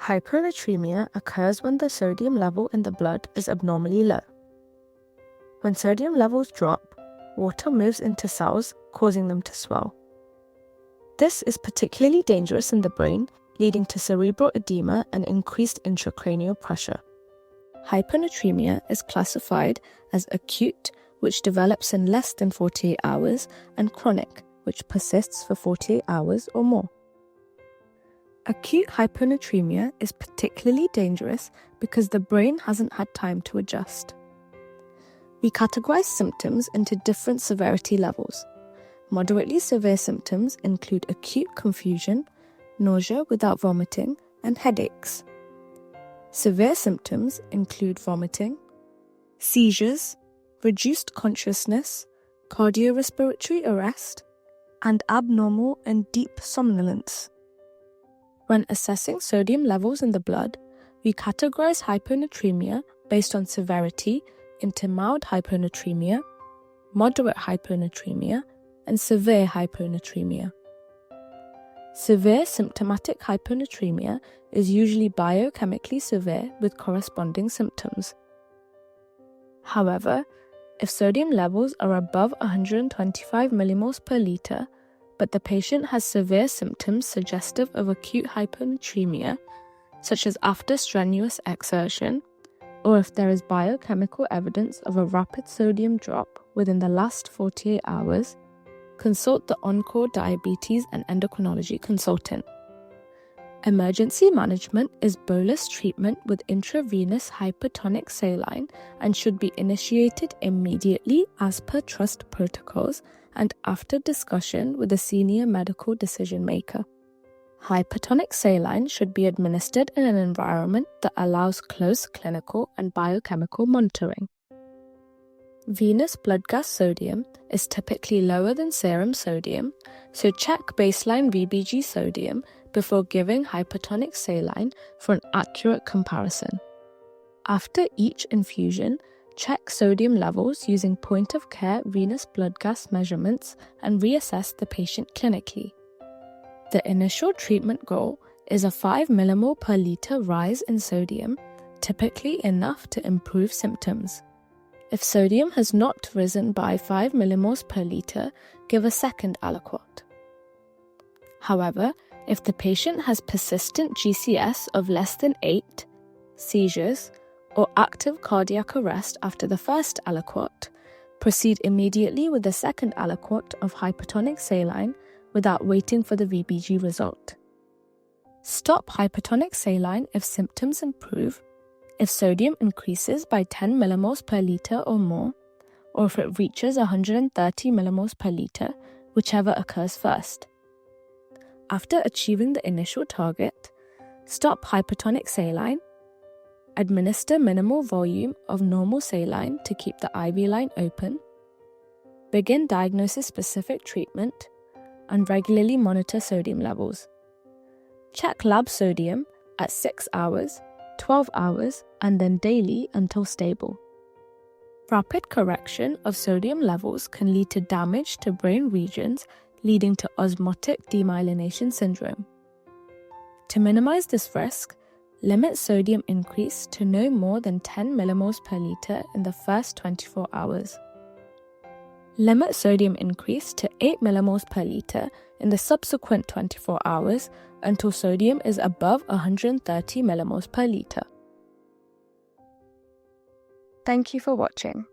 Hyponatremia occurs when the sodium level in the blood is abnormally low. When sodium levels drop, water moves into cells, causing them to swell. This is particularly dangerous in the brain, leading to cerebral edema and increased intracranial pressure. Hyponatremia is classified as acute, which develops in less than 48 hours, and chronic, which persists for 48 hours or more. Acute hyponatremia is particularly dangerous because the brain hasn't had time to adjust. We categorize symptoms into different severity levels. Moderately severe symptoms include acute confusion, nausea without vomiting, and headaches. Severe symptoms include vomiting, seizures, reduced consciousness, cardiorespiratory arrest, and abnormal and deep somnolence. When assessing sodium levels in the blood, we categorize hyponatremia based on severity into mild hyponatremia, moderate hyponatremia, and severe hyponatremia. Severe symptomatic hyponatremia is usually biochemically severe with corresponding symptoms. However, if sodium levels are above 125 millimoles per litre, but the patient has severe symptoms suggestive of acute hyponatremia, such as after strenuous exertion, or if there is biochemical evidence of a rapid sodium drop within the last 48 hours, consult the on-call diabetes and endocrinology consultant. Emergency management is bolus treatment with intravenous hypertonic saline and should be initiated immediately as per trust protocols and after discussion with a senior medical decision maker. Hypertonic saline should be administered in an environment that allows close clinical and biochemical monitoring. Venous blood gas sodium is typically lower than serum sodium, so check baseline VBG sodium before giving hypertonic saline for an accurate comparison. After each infusion, check sodium levels using point-of-care venous blood gas measurements and reassess the patient clinically. The initial treatment goal is a 5 millimole per litre rise in sodium, typically enough to improve symptoms. If sodium has not risen by 5 millimoles per litre, give a second aliquot. However, if the patient has persistent GCS of less than 8, seizures, or active cardiac arrest after the first aliquot, proceed immediately with the second aliquot of hypertonic saline without waiting for the VBG result. Stop hypertonic saline if symptoms improve, if sodium increases by 10 millimoles per litre or more, or if it reaches 130 millimoles per litre, whichever occurs first. After achieving the initial target, stop hypertonic saline, administer minimal volume of normal saline to keep the IV line open, begin diagnosis-specific treatment, and regularly monitor sodium levels. Check lab sodium at 6 hours, 12 hours, and then daily until stable. Rapid correction of sodium levels can lead to damage to brain regions, leading to osmotic demyelination syndrome. To minimize this risk, limit sodium increase to no more than 10 millimoles per litre in the first 24 hours. Limit sodium increase to 8 millimoles per litre in the subsequent 24 hours until sodium is above 130 millimoles per litre. Thank you for watching.